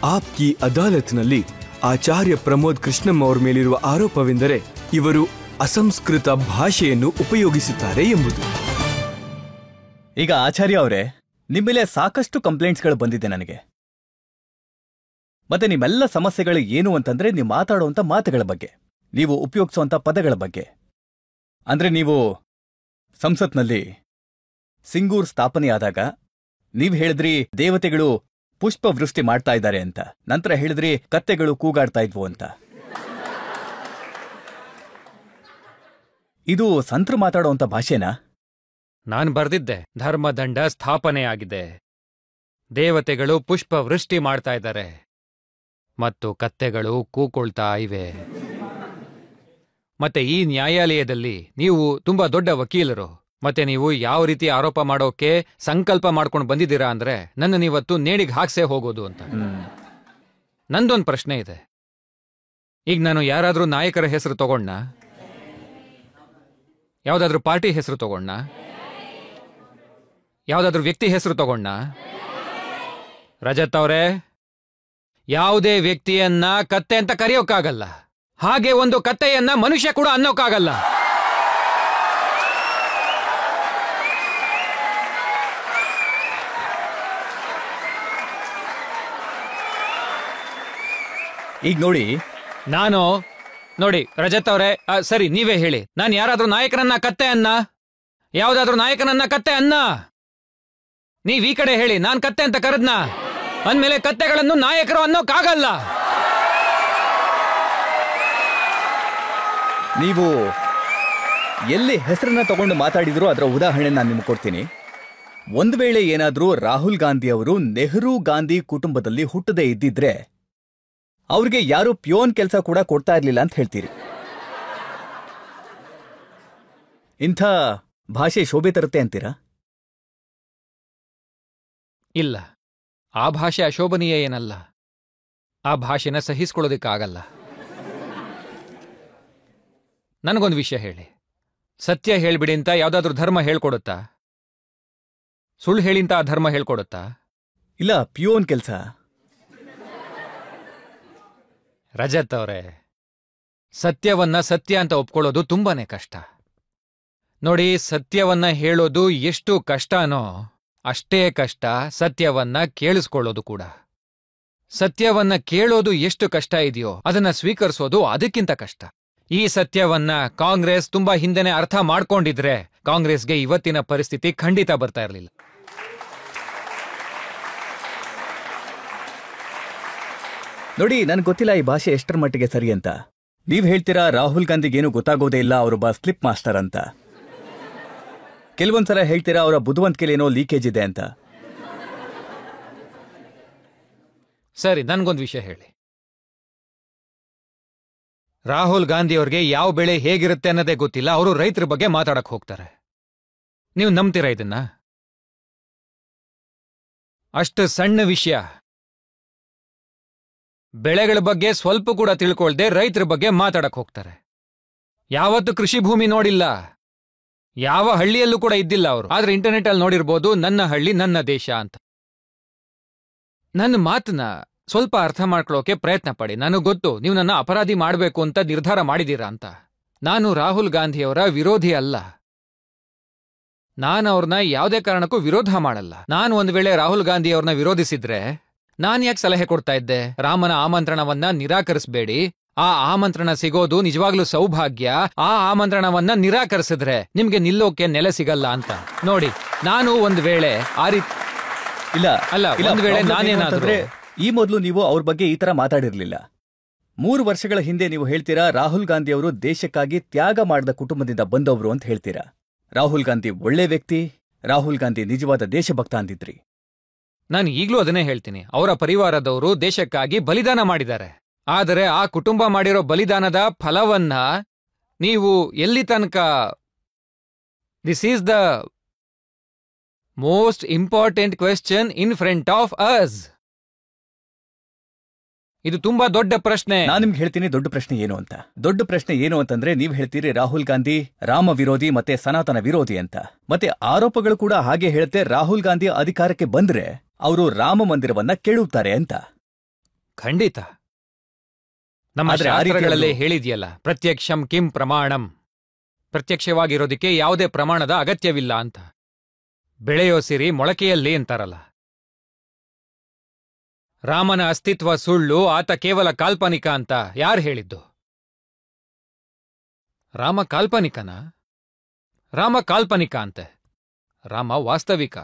ಆಪ್ಕಿ ಅದಾಲತ್ನಲ್ಲಿ ಆಚಾರ್ಯ ಪ್ರಮೋದ್ ಕೃಷ್ಣಂ ಅವರ ಮೇಲಿರುವ ಆರೋಪವೆಂದರೆ ಇವರು ಅಸಂಸ್ಕೃತ ಭಾಷೆಯನ್ನು ಉಪಯೋಗಿಸುತ್ತಾರೆ ಎಂಬುದು. ಈಗ ಆಚಾರ್ಯ ಅವರೇ, ನಿಮ್ಮೇಲೆ ಸಾಕಷ್ಟು ಕಂಪ್ಲೇಂಟ್ಸ್ಗಳು ಬಂದಿದೆ ನನಗೆ. ಮತ್ತೆ ನಿಮ್ಮೆಲ್ಲ ಸಮಸ್ಯೆಗಳು ಏನು ಅಂತಂದ್ರೆ ನೀವು ಮಾತಾಡುವಂತ ಮಾತುಗಳ ಬಗ್ಗೆ, ನೀವು ಉಪಯೋಗಿಸುವಂತ ಪದಗಳ ಬಗ್ಗೆ. ಅಂದ್ರೆ ನೀವು ಸಂಸತ್ನಲ್ಲಿ ಸಿಂಗೂರ್ ಸ್ಥಾಪನೆಯಾದಾಗ ನೀವ್ ಹೇಳಿದ್ರಿ ದೇವತೆಗಳು ಪುಷ್ಪವೃಷ್ಟಿ ಮಾಡ್ತಾ ಇದ್ದಾರೆ ಅಂತ, ನಂತರ ಹೇಳಿದ್ರಿ ಕತ್ತೆಗಳು ಕೂಗಾಡ್ತಾ ಇದ್ವು ಅಂತ. ಇದು ಸಂತರು ಮಾತಾಡುವಂತ ಭಾಷೆನಾ? ನಾನು ಬರ್ದಿದ್ದೆ, ಧರ್ಮದಂಡ ಸ್ಥಾಪನೆಯಾಗಿದೆ, ದೇವತೆಗಳು ಪುಷ್ಪವೃಷ್ಟಿ ಮಾಡ್ತಾ ಇದ್ದಾರೆ ಮತ್ತು ಕತ್ತೆಗಳು ಕೂಕೊಳ್ತಾ ಇವೆ. ಮತ್ತೆ ಈ ನ್ಯಾಯಾಲಯದಲ್ಲಿ ನೀವು ತುಂಬಾ ದೊಡ್ಡ ವಕೀಲರು, ಮತ್ತೆ ನೀವು ಯಾವ ರೀತಿ ಆರೋಪ ಮಾಡೋಕೆ ಸಂಕಲ್ಪ ಮಾಡ್ಕೊಂಡು ಬಂದಿದ್ದೀರಾ ಅಂದ್ರೆ ನನ್ನ ನೀವತ್ತು ನೇಣಿಗೆ ಹಾಕ್ಸೇ ಹೋಗೋದು ಅಂತ. ನಂದೊಂದು ಪ್ರಶ್ನೆ ಇದೆ. ಈಗ ನಾನು ಯಾರಾದ್ರೂ ನಾಯಕರ ಹೆಸರು ತಗೊಂಡ, ಯಾವ್ದಾದ್ರೂ ಪಾರ್ಟಿ ಹೆಸರು ತಗೊಂಡ, ಯಾವ್ದಾದ್ರೂ ವ್ಯಕ್ತಿ ಹೆಸರು ತಗೊಂಡ, ರಜತ್ ಅವರೇ, ಯಾವುದೇ ವ್ಯಕ್ತಿಯನ್ನ ಕತ್ತೆ ಅಂತ ಕರೆಯೋಕ್ಕಾಗಲ್ಲ, ಹಾಗೆ ಒಂದು ಕತ್ತೆಯನ್ನ ಮನುಷ್ಯ ಕೂಡ ಅನ್ನೋಕ್ಕಾಗಲ್ಲ. ಈಗ ನೋಡಿ ರಜತ್ ಅವರೇ, ಸರಿ ನೀವೇ ಹೇಳಿ, ನಾನು ಯಾರಾದ್ರೂ ನಾಯಕನನ್ನ ಕತ್ತೆ ಅನ್ನ, ಯಾವ್ದಾದ್ರೂ ನಾಯಕನನ್ನ ಕತ್ತೆ ಅನ್ನ, ನೀವ್ ಈ ಕಡೆ ಹೇಳಿ, ನಾನ್ ಕತ್ತೆ ಅಂತ ಕರೆದ್ನ ಅಂದ್ಮೇಲೆ ಕತ್ತೆಗಳನ್ನು ನಾಯಕರು ಅನ್ನೋಕ್ಕಾಗಲ್ಲ. ನೀವು ಎಲ್ಲಿ ಹೆಸರನ್ನ ತಗೊಂಡು ಮಾತಾಡಿದ್ರು ಅದರ ಉದಾಹರಣೆ ನಾನು ನಿಮ್ಗೆ ಕೊಡ್ತೀನಿ. ಒಂದು ವೇಳೆ ಏನಾದ್ರೂ ರಾಹುಲ್ ಗಾಂಧಿ ಅವರು ನೆಹರು ಗಾಂಧಿ ಕುಟುಂಬದಲ್ಲಿ ಹುಟ್ಟದೇ ಇದ್ದಿದ್ರೆ ಅವ್ರಿಗೆ ಯಾರು ಪ್ಯೋನ್ ಕೆಲಸ ಕೂಡ ಕೊಡ್ತಾ ಇರ್ಲಿಲ್ಲ ಅಂತ ಹೇಳ್ತೀರಿ. ಇಂಥ ಭಾಷೆ ಶೋಭೆ ತರುತ್ತೆ ಅಂತೀರಾ? ಇಲ್ಲ, ಆ ಭಾಷೆ ಅಶೋಭನೀಯ ಏನಲ್ಲ, ಆ ಭಾಷೆನ ಸಹಿಸ್ಕೊಳ್ಳೋದಕ್ಕಾಗಲ್ಲ. ನನಗೊಂದು ವಿಷಯ ಹೇಳಿ, ಸತ್ಯ ಹೇಳ್ಬಿಡಿ ಅಂತ ಯಾವ್ದಾದ್ರೂ ಧರ್ಮ ಹೇಳ್ಕೊಡುತ್ತಾ? ಸುಳ್ಳು ಹೇಳಿಂತ ಆ ಧರ್ಮ ಹೇಳ್ಕೊಡುತ್ತಾ? ಇಲ್ಲ, ಪ್ಯೂನ್ ಕೆಲಸ. ರಜತ್ ಅವರೇ, ಸತ್ಯವನ್ನ ಸತ್ಯ ಅಂತ ಒಪ್ಕೊಳ್ಳೋದು ತುಂಬಾನೇ ಕಷ್ಟ. ನೋಡಿ, ಸತ್ಯವನ್ನ ಹೇಳೋದು ಎಷ್ಟು ಕಷ್ಟನೋ ಅಷ್ಟೇ ಕಷ್ಟ ಸತ್ಯವನ್ನ ಕೇಳಿಸ್ಕೊಳ್ಳೋದು ಕೂಡ. ಸತ್ಯವನ್ನ ಕೇಳೋದು ಎಷ್ಟು ಕಷ್ಟ ಇದೆಯೋ ಅದನ್ನ ಸ್ವೀಕರಿಸೋದು ಅದಕ್ಕಿಂತ ಕಷ್ಟ. ಈ ಸತ್ಯವನ್ನ ಕಾಂಗ್ರೆಸ್ ತುಂಬಾ ಹಿಂದೆನೆ ಅರ್ಥ ಮಾಡ್ಕೊಂಡಿದ್ರೆ ಕಾಂಗ್ರೆಸ್ಗೆ ಇವತ್ತಿನ ಪರಿಸ್ಥಿತಿ ಖಂಡಿತ ಬರ್ತಾ ಇರಲಿಲ್ಲ. ನೋಡಿ, ನನ್ಗೆ ಗೊತ್ತಿಲ್ಲ ಈ ಭಾಷೆ ಎಷ್ಟರ ಮಟ್ಟಿಗೆ ಸರಿ ಅಂತ. ನೀವ್ ಹೇಳ್ತೀರಾ ರಾಹುಲ್ ಗಾಂಧಿಗೇನು ಗೊತ್ತಾಗೋದೇ ಇಲ್ಲ, ಅವರೊಬ್ಬ ಸ್ಲಿಪ್ ಮಾಸ್ಟರ್ ಅಂತ. ಕೆಲವೊಂದ್ಸಲ ಹೇಳ್ತೀರಾ ಅವರ ಬುದ್ಧಿವಂತಿಕೆಲೇನೋ ಲೀಕೇಜ್ ಇದೆ ಅಂತ. ಸರಿ, ನನ್ಗೊಂದು ವಿಷಯ ಹೇಳಿ, ರಾಹುಲ್ ಗಾಂಧಿ ಅವ್ರಿಗೆ ಯಾವ ಬೆಳೆ ಹೇಗಿರುತ್ತೆ ಅನ್ನೋದೇ ಗೊತ್ತಿಲ್ಲ, ಅವರು ರೈತರ ಬಗ್ಗೆ ಮಾತಾಡಕ್ ಹೋಗ್ತಾರೆ. ನೀವು ನಂಬ್ತೀರಾ ಇದನ್ನ? ಅಷ್ಟು ಸಣ್ಣ ವಿಷಯ, ಬೆಳೆಗಳ ಬಗ್ಗೆ ಸ್ವಲ್ಪ ಕೂಡ ತಿಳ್ಕೊಳ್ದೆ ರೈತರ ಬಗ್ಗೆ ಮಾತಾಡಕ್ ಹೋಗ್ತಾರೆ. ಯಾವತ್ತು ಕೃಷಿ ಭೂಮಿ ನೋಡಿಲ್ಲ, ಯಾವ ಹಳ್ಳಿಯಲ್ಲೂ ಕೂಡ ಇದ್ದಿಲ್ಲ ಅವರು. ಆದ್ರೆ ಇಂಟರ್ನೆಟ್ ಅಲ್ಲಿ ನೋಡಿರ್ಬೋದು, ನನ್ನ ಹಳ್ಳಿ ನನ್ನ ದೇಶ ಅಂತ. ನನ್ನ ಮಾತನ್ನ ಸ್ವಲ್ಪ ಅರ್ಥ ಮಾಡ್ಕೊಳ್ಳೋಕೆ ಪ್ರಯತ್ನ ಪಡಿ. ನನಗೆ ಗೊತ್ತು ನೀವು ನನ್ನ ಅಪರಾಧಿ ಮಾಡಬೇಕು ಅಂತ ನಿರ್ಧಾರ ಮಾಡಿದೀರಾ ಅಂತ. ನಾನು ರಾಹುಲ್ ಗಾಂಧಿಯವರ ವಿರೋಧಿ ಅಲ್ಲ, ನಾನು ಅವ್ರನ್ನ ಯಾವುದೇ ಕಾರಣಕ್ಕೂ ವಿರೋಧ ಮಾಡಲ್ಲ. ನಾನು ಒಂದು ವೇಳೆ ರಾಹುಲ್ ಗಾಂಧಿ ಅವ್ರನ್ನ ವಿರೋಧಿಸಿದ್ರೆ ನಾನು ಯಾಕೆ ಸಲಹೆ ಕೊಡ್ತಾ ಇದ್ದೆ, ರಾಮನ ಆಮಂತ್ರಣವನ್ನ ನಿರಾಕರಿಸಬೇಡಿ, ಆ ಆಮಂತ್ರಣ ಸಿಗೋದು ನಿಜವಾಗ್ಲೂ ಸೌಭಾಗ್ಯ, ಆ ಆಮಂತ್ರಣವನ್ನ ನಿರಾಕರಿಸಿದ್ರೆ ನಿಮ್ಗೆ ನಿಲ್ಲೋಕೆ ನೆಲೆ ಸಿಗಲ್ಲ ಅಂತ. ನೋಡಿ, ನಾನು ಒಂದು ವೇಳೆ ಆ ರೀತಿ ಒಂದು ವೇಳೆ ನಾನೇನಾದ್ರೆ ಈ ಮೊದಲು ನೀವು ಅವ್ರ ಬಗ್ಗೆ ಈ ತರ ಮಾತಾಡಿರ್ಲಿಲ್ಲ. 3 ವರ್ಷಗಳ ಹಿಂದೆ ನೀವು ಹೇಳ್ತೀರಾ ರಾಹುಲ್ ಗಾಂಧಿ ಅವರು ದೇಶಕ್ಕಾಗಿ ತ್ಯಾಗ ಮಾಡಿದ ಕುಟುಂಬದಿಂದ ಬಂದವರು ಅಂತ ಹೇಳ್ತೀರಾ. ರಾಹುಲ್ ಗಾಂಧಿ ಒಳ್ಳೆ ವ್ಯಕ್ತಿ, ರಾಹುಲ್ ಗಾಂಧಿ ನಿಜವಾದ ದೇಶಭಕ್ತ ಅಂದಿದ್ರಿ. ನಾನು ಈಗ್ಲೂ ಅದನ್ನೇ ಹೇಳ್ತೀನಿ, ಅವರ ಪರಿವಾರದವರು ದೇಶಕ್ಕಾಗಿ ಬಲಿದಾನ ಮಾಡಿದ್ದಾರೆ. ಆದರೆ ಆ ಕುಟುಂಬ ಮಾಡಿರೋ ಬಲಿದಾನದ ಫಲವನ್ನ ನೀವು ಎಲ್ಲಿ ತನಕ, this is the most important question in front of us. ಇದು ತುಂಬಾ ದೊಡ್ಡ ಪ್ರಶ್ನೆ. ನಾನು ನಿಮ್ಗೆ ಹೇಳ್ತೀನಿ ದೊಡ್ಡ ಪ್ರಶ್ನೆ ಏನು ಅಂತ. ದೊಡ್ಡ ಪ್ರಶ್ನೆ ಏನು ಅಂತಂದ್ರೆ ನೀವ್ ಹೇಳ್ತೀರಿ ರಾಹುಲ್ ಗಾಂಧಿ ರಾಮ ವಿರೋಧಿ ಮತ್ತೆ ಸನಾತನ ವಿರೋಧಿ ಅಂತ. ಮತ್ತೆ ಆರೋಪಗಳು ಕೂಡ ಹಾಗೆ ಹೇಳುತ್ತೆ, ರಾಹುಲ್ ಗಾಂಧಿ ಅಧಿಕಾರಕ್ಕೆ ಬಂದ್ರೆ ಅವರು ರಾಮ ಮಂದಿರವನ್ನ ಕೆಡವುತ್ತಾರೆ ಅಂತ. ಖಂಡಿತ. ನಮ್ಮ ಆದ್ರೆ ಆ ಶಾಸ್ತ್ರಗಳಲ್ಲೇ ರೀತಿಯಲ್ಲೂ- ಹೇಳಿದ್ಯಲ್ಲ, ಪ್ರತ್ಯಕ್ಷಂ ಕಿಂ ಪ್ರಮಾಣಂ. ಪ್ರತ್ಯಕ್ಷವಾಗಿರೋದಕ್ಕೆ ಯಾವುದೇ ಪ್ರಮಾಣದ ಅಗತ್ಯವಿಲ್ಲ ಅಂತ. ಬೆಳೆಯೋ ಸಿರಿ ಮೊಳಕೆಯಲ್ಲಿ ಅಂತಾರಲ್ಲ. ರಾಮನ ಅಸ್ತಿತ್ವ ಸುಳ್ಳು, ಆತ ಕೇವಲ ಕಾಲ್ಪನಿಕ ಅಂತ ಯಾರು ಹೇಳಿದ್ದು? ರಾಮ ಕಾಲ್ಪನಿಕನ? ರಾಮ ಕಾಲ್ಪನಿಕ ಅಂತೆ, ರಾಮ ವಾಸ್ತವಿಕ.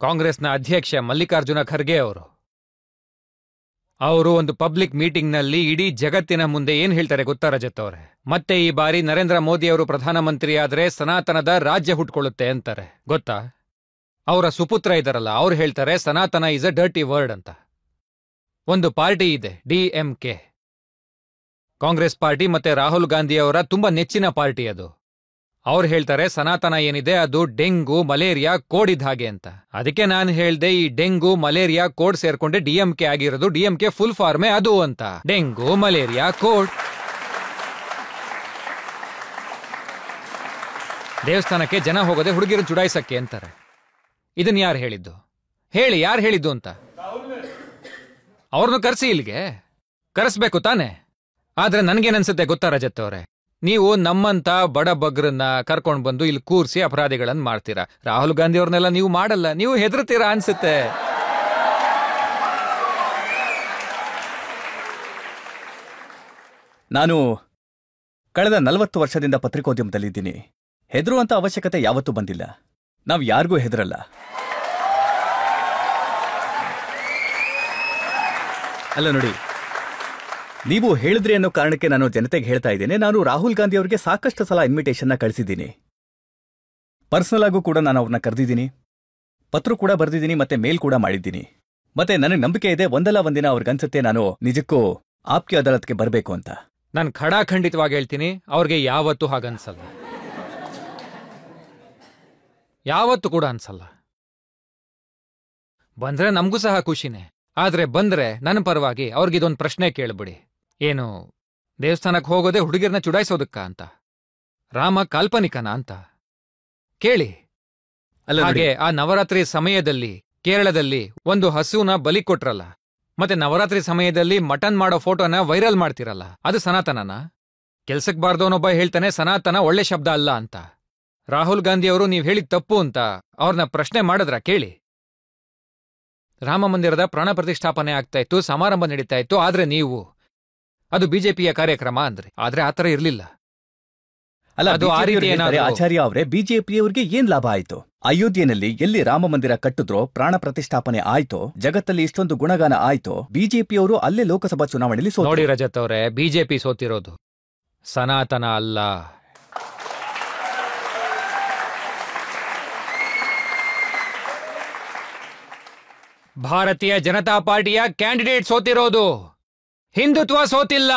ಕಾಂಗ್ರೆಸ್ನ ಅಧ್ಯಕ್ಷ ಮಲ್ಲಿಕಾರ್ಜುನ ಖರ್ಗೆ ಅವರು ಒಂದು ಪಬ್ಲಿಕ್ ಮೀಟಿಂಗ್ನಲ್ಲಿ ಇಡೀ ಜಗತ್ತಿನ ಮುಂದೆ ಏನ್ ಹೇಳ್ತಾರೆ ಗೊತ್ತಾ ರಜತ್ ಅವರೇ? ಮತ್ತೆ ಈ ಬಾರಿ ನರೇಂದ್ರ ಮೋದಿ ಅವರು ಪ್ರಧಾನಮಂತ್ರಿ ಆದ್ರೆ ಸನಾತನದ ರಾಜ್ಯ ಹುಟ್ಕೊಳ್ಳುತ್ತೆ ಅಂತಾರೆ. ಗೊತ್ತಾ? ಅವರ ಸುಪುತ್ರ ಇದಾರಲ್ಲ, ಅವ್ರು ಹೇಳ್ತಾರೆ ಸನಾತನ ಇಸ್ ಅ ಡರ್ಟಿ ವರ್ಡ್ ಅಂತ. ಒಂದು ಪಾರ್ಟಿ ಇದೆ, DMK, ಕಾಂಗ್ರೆಸ್ ಪಾರ್ಟಿ, ಮತ್ತೆ ರಾಹುಲ್ ಗಾಂಧಿ ಅವರ ತುಂಬಾ ನೆಚ್ಚಿನ ಪಾರ್ಟಿ ಅದು. ಅವ್ರು ಹೇಳ್ತಾರೆ ಸನಾತನ ಏನಿದೆ ಅದು ಡೆಂಗು ಮಲೇರಿಯಾ ಕೋಡ್ ಇದ್ದ ಹಾಗೆ ಅಂತ. ಅದಕ್ಕೆ ನಾನು ಹೇಳ್ದೆ, ಈ ಡೆಂಗು ಮಲೇರಿಯಾ ಕೋಡ್ ಸೇರ್ಕೊಂಡೆ DMK ಆಗಿರೋದು. DMK ಫುಲ್ ಫಾರ್ಮೇ ಅದು ಅಂತ, ಡೆಂಗು ಮಲೇರಿಯಾ ಕೋಡ್. ದೇವಸ್ಥಾನಕ್ಕೆ ಜನ ಹೋಗೋದೆ ಹುಡುಗಿರು ಚುಡಾಯಿಸಕ್ಕೆ ಅಂತಾರೆ. ಇದನ್ ಯಾರು ಹೇಳಿದ್ದು? ಹೇಳಿ, ಯಾರು ಹೇಳಿದ್ದು ಅಂತ. ಅವ್ರನ್ನು ಕರೆಸಿ, ಇಲ್ಲಿಗೆ ಕರೆಸ್ಬೇಕು ತಾನೆ. ಆದ್ರೆ ನನ್ಗೇನನ್ಸುತ್ತೆ ಗೊತ್ತಾ ರಜತ್ ಅವರೇ, ನೀವು ನಮ್ಮಂತ ಬಡ ಬಗ್ರನ್ನ ಕರ್ಕೊಂಡ್ ಬಂದು ಇಲ್ಲಿ ಕೂರ್ಸಿ ಅಪರಾಧಿಗಳನ್ನ ಮಾಡ್ತೀರಾ. ರಾಹುಲ್ ಗಾಂಧಿ ಅವ್ರನ್ನೆಲ್ಲ ನೀವು ಮಾಡಲ್ಲ, ನೀವು ಹೆದರ್ತೀರಾ ಅನ್ಸುತ್ತೆ. ನಾನು ಕಳೆದ 40 ವರ್ಷದಿಂದ ಪತ್ರಿಕೋದ್ಯಮದಲ್ಲಿದ್ದೀನಿ. ಹೆದರುವಂತ ಅವಶ್ಯಕತೆ ಯಾವತ್ತೂ ಬಂದಿಲ್ಲ. ನಾವು ಯಾರಿಗೂ ಹೆದರಲ್ಲ. ಅಲ್ಲ ನೋಡಿ, ನೀವು ಹೇಳಿದ್ರಿ ಅನ್ನೋ ಕಾರಣಕ್ಕೆ ನಾನು ಜನತೆಗೆ ಹೇಳ್ತಾ ಇದ್ದೇನೆ. ನಾನು ರಾಹುಲ್ ಗಾಂಧಿ ಅವರಿಗೆ ಸಾಕಷ್ಟು ಸಲ ಇನ್ವಿಟೇಷನ್ನ ಕಳಿಸಿದ್ದೀನಿ. ಪರ್ಸನಲ್ ಆಗೂ ಕೂಡ ನಾನು ಅವ್ರನ್ನ ಕರೆದಿದ್ದೀನಿ, ಪತ್ರ ಕೂಡ ಬರೆದಿದ್ದೀನಿ, ಮತ್ತೆ ಮೇಲ್ ಕೂಡ ಮಾಡಿದ್ದೀನಿ. ಮತ್ತೆ ನನಗೆ ನಂಬಿಕೆ ಇದೆ, ಒಂದಲ್ಲ ಒಂದಿನ ಅವ್ರಿಗನ್ಸುತ್ತೆ ನಾನು ನಿಜಕ್ಕೂ ಆಪ್ಕೆ ಅದಾಲತ್ಗೆ ಬರಬೇಕು ಅಂತ. ನಾನು ಖಡಾಖಂಡಿತವಾಗಿ ಹೇಳ್ತೀನಿ, ಅವ್ರಿಗೆ ಯಾವತ್ತೂ ಹಾಗನ್ಸಲ್ಲ. ಯಾವತ್ತೂ ಕೂಡ ಅನ್ಸಲ್ಲ. ಬಂದ್ರೆ ನಮಗೂ ಸಹ ಖುಷಿನೇ. ಆದ್ರೆ ಬಂದ್ರೆ ನನ್ನ ಪರವಾಗಿ ಅವ್ರಿಗಿದೊಂದು ಪ್ರಶ್ನೆ ಕೇಳ್ಬಿಡಿ. ಏನು, ದೇವಸ್ಥಾನಕ್ಕೆ ಹೋಗೋದೇ ಹುಡುಗಿರ್ನ ಚುಡಾಯಿಸೋದಕ್ಕ ಅಂತ? ರಾಮ ಕಾಲ್ಪನಿಕನ ಅಂತ ಕೇಳಿ. ಹಾಗೆ ಆ ನವರಾತ್ರಿ ಸಮಯದಲ್ಲಿ ಕೇರಳದಲ್ಲಿ ಒಂದು ಹಸುನ ಬಲಿ ಕೊಟ್ರಲ್ಲ, ಮತ್ತೆ ನವರಾತ್ರಿ ಸಮಯದಲ್ಲಿ ಮಟನ್ ಮಾಡೋ ಫೋಟೋನ ವೈರಲ್ ಮಾಡ್ತಿರಲ್ಲ, ಅದು ಸನಾತನನ? ಕೆಲ್ಸಕ್ ಬಾರ್ದವನೊಬ್ಬ ಹೇಳ್ತಾನೆ ಸನಾತನ ಒಳ್ಳೆ ಶಬ್ದ ಅಲ್ಲ ಅಂತ. ರಾಹುಲ್ ಗಾಂಧಿ ಅವರು ನೀವ್ ಹೇಳಿದ ತಪ್ಪು ಅಂತ ಅವ್ರನ್ನ ಪ್ರಶ್ನೆ ಮಾಡಿದ್ರ ಕೇಳಿ. ರಾಮ ಮಂದಿರದ ಪ್ರಾಣ ಪ್ರತಿಷ್ಠಾಪನೆ ಆಗ್ತಾ ಇತ್ತು, ಸಮಾರಂಭ ನಡೀತಾ ಇತ್ತು, ಆದ್ರೆ ನೀವು ಅದು ಬಿಜೆಪಿಯ ಕಾರ್ಯಕ್ರಮ ಅಂದ್ರಿ. ಆದ್ರೆ ಆತರ ಇರ್ಲಿಲ್ಲ. ಅಲ್ಲ, ಅದು ಆ ರೀತಿ ಏನಾದ್ರು ಆಚಾರ್ಯ ಅವರೇ, ಬಿಜೆಪಿಯವರಿಗೆ ಏನ್ ಲಾಭ ಆಯ್ತು? ಅಯೋಧ್ಯೆಯಲ್ಲಿ ಎಲ್ಲಿ ರಾಮ ಮಂದಿರ ಕಟ್ಟಿದ್ರೋ, ಪ್ರಾಣ ಪ್ರತಿಷ್ಠಾಪನೆ ಆಯ್ತೋ, ಜಗತ್ತಲ್ಲಿ ಇಷ್ಟೊಂದು ಗುಣಗಾನ ಆಯ್ತೋ, ಬಿಜೆಪಿಯವರು ಅಲ್ಲೇ ಲೋಕಸಭಾ ಚುನಾವಣೆಯಲ್ಲಿ ನೋಡಿ ರಜತ್ ಅವರೇ, ಬಿಜೆಪಿ ಸೋತಿರೋದು ಸನಾತನ ಅಲ್ಲ. ಭಾರತೀಯ ಜನತಾ ಪಾರ್ಟಿಯ ಕ್ಯಾಂಡಿಡೇಟ್ ಸೋತಿರೋದು, ಹಿಂದುತ್ವ ಸೋತಿಲ್ಲ.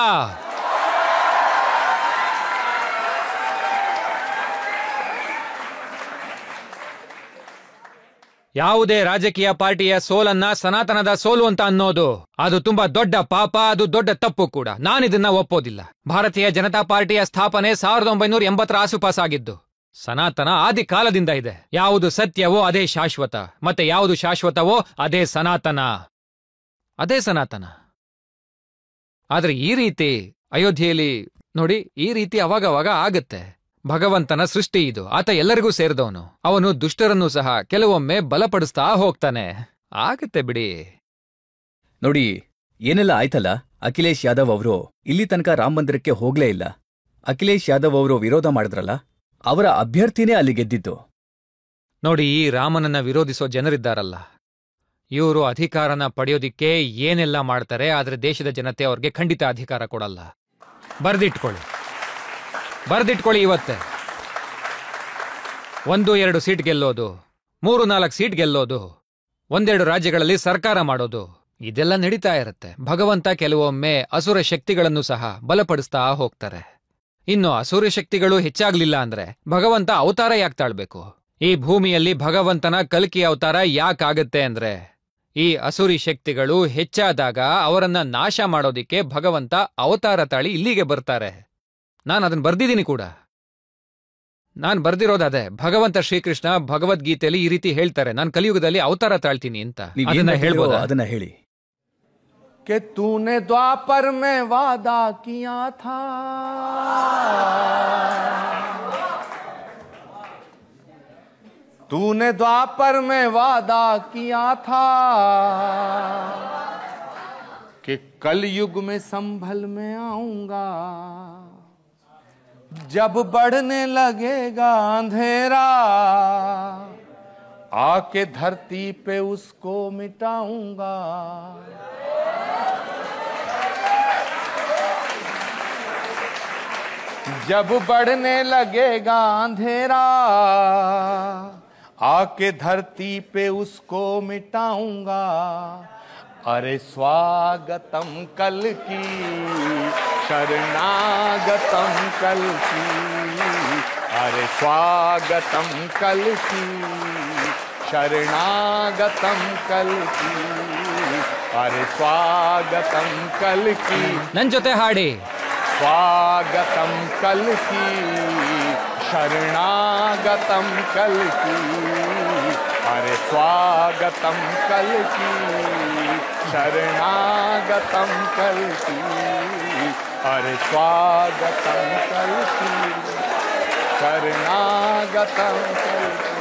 ಯಾವುದೇ ರಾಜಕೀಯ ಪಾರ್ಟಿಯ ಸೋಲನ್ನ ಸನಾತನದ ಸೋಲು ಅಂತ ಅನ್ನೋದು ಅದು ತುಂಬಾ ದೊಡ್ಡ ಪಾಪ, ಅದು ದೊಡ್ಡ ತಪ್ಪು ಕೂಡ. ನಾನಿದನ್ನ ಒಪ್ಪೋದಿಲ್ಲ. ಭಾರತೀಯ ಜನತಾ ಪಾರ್ಟಿಯ ಸ್ಥಾಪನೆ 1980 ಆಸುಪಾಸ್ ಆಗಿದ್ದು. ಸನಾತನ ಆದಿ ಕಾಲದಿಂದ ಇದೆ. ಯಾವುದು ಸತ್ಯವೋ ಅದೇ ಶಾಶ್ವತ, ಮತ್ತೆ ಯಾವುದು ಶಾಶ್ವತವೋ ಅದೇ ಸನಾತನ. ಅದೇ ಸನಾತನ. ಆದ್ರೆ ಈ ರೀತಿ ಅಯೋಧ್ಯೆಯಲ್ಲಿ ನೋಡಿ, ಈ ರೀತಿ ಅವಾಗವಾಗ ಆಗತ್ತೆ. ಭಗವಂತನ ಸೃಷ್ಟಿ ಇದು. ಆತ ಎಲ್ಲರಿಗೂ ಸೇರಿದವನು. ಅವನು ದುಷ್ಟರನ್ನೂ ಸಹ ಕೆಲವೊಮ್ಮೆ ಬಲಪಡಿಸ್ತಾ ಹೋಗ್ತಾನೆ. ಆಗತ್ತೆ ಬಿಡಿ. ನೋಡಿ, ಏನೆಲ್ಲ ಆಯ್ತಲ್ಲ. ಅಖಿಲೇಶ್ ಯಾದವ್ ಅವರು ಇಲ್ಲಿ ತನಕ ರಾಮ ಮಂದಿರಕ್ಕೆ ಹೋಗ್ಲೇ ಇಲ್ಲ. ಅಖಿಲೇಶ್ ಯಾದವ್ ಅವರು ವಿರೋಧ ಮಾಡಿದ್ರಲ್ಲ, ಅವರ ಅಭ್ಯರ್ಥಿನೇ ಅಲ್ಲಿ ಗೆದ್ದಿದ್ದು. ನೋಡಿ, ಈ ರಾಮನನ್ನ ವಿರೋಧಿಸೋ ಜನರಿದ್ದಾರಲ್ಲ, ಇವರು ಅಧಿಕಾರನ ಪಡೆಯೋದಿಕ್ಕೆ ಏನೆಲ್ಲ ಮಾಡ್ತಾರೆ. ಆದ್ರೆ ದೇಶದ ಜನತೆ ಅವ್ರಿಗೆ ಖಂಡಿತ ಅಧಿಕಾರ ಕೊಡಲ್ಲ. ಬರ್ದಿಟ್ಕೊಳ್ಳಿ ಇವತ್ತೇ. 1-2 ಸೀಟ್ ಗೆಲ್ಲೋದು, 3-4 ಸೀಟ್ ಗೆಲ್ಲೋದು, 1-2 ರಾಜ್ಯಗಳಲ್ಲಿ ಸರ್ಕಾರ ಮಾಡೋದು, ಇದೆಲ್ಲ ನಡೀತಾ ಇರುತ್ತೆ. ಭಗವಂತ ಕೆಲವೊಮ್ಮೆ ಅಸುರ ಶಕ್ತಿಗಳನ್ನು ಸಹ ಬಲಪಡಿಸ್ತಾ ಹೋಗ್ತಾರೆ. ಇನ್ನು ಅಸುರ ಶಕ್ತಿಗಳು ಹೆಚ್ಚಾಗ್ಲಿಲ್ಲ ಅಂದ್ರೆ ಭಗವಂತ ಅವತಾರ ಯಾಕೆ ತಾಳ್ಬೇಕು? ಈ ಭೂಮಿಯಲ್ಲಿ ಭಗವಂತನ ಕಲ್ಕಿ ಅವತಾರ ಯಾಕಾಗತ್ತೆ ಅಂದ್ರೆ, ಈ ಅಸುರಿ ಶಕ್ತಿಗಳು ಹೆಚ್ಚಾದಾಗ ಅವರನ್ನ ನಾಶ ಮಾಡೋದಿಕ್ಕೆ ಭಗವಂತ ಅವತಾರ ತಾಳಿ ಇಲ್ಲಿಗೆ ಬರ್ತಾರೆ. ನಾನು ಅದನ್ನ ಬರ್ದಿದ್ದೀನಿ ಕೂಡ. ನಾನ್ ಬರ್ದಿರೋದು ಅದೇ. ಭಗವಂತ ಶ್ರೀಕೃಷ್ಣ ಭಗವದ್ಗೀತೆಯಲ್ಲಿ ಈ ರೀತಿ ಹೇಳ್ತಾರೆ, ನಾನು ಕಲಿಯುಗದಲ್ಲಿ ಅವತಾರ ತಾಳ್ತೀನಿ ಅಂತ. ಅದನ್ನ ಹೇಳ್ಬೋದಾ? ಅದನ್ನ ಹೇಳಿ. कि तूने द्वापर में वादा किया था, तूने द्वापर में वादा किया था कि कलयुग में संभल में आऊंगा, जब बढ़ने लगेगा अंधेरा आके धरती पे उसको मिटाऊंगा। जब बढ़ने लगेगा अंधेरा आके धरती पे उसको मिटाऊंगा। अरे स्वागतम कल की शरणागतम कल की, अरे स्वागतम कल की शरणागतम कल की, अरे स्वागतम कल की। ನನ್ ಜೊತೆ ಹಾಡಿ. स्वागतम कल की शरणागतम कल की, अरे स्वागतम कल की शरणागतम कल की, अरे स्वागतम कल की शरणागतम कल की।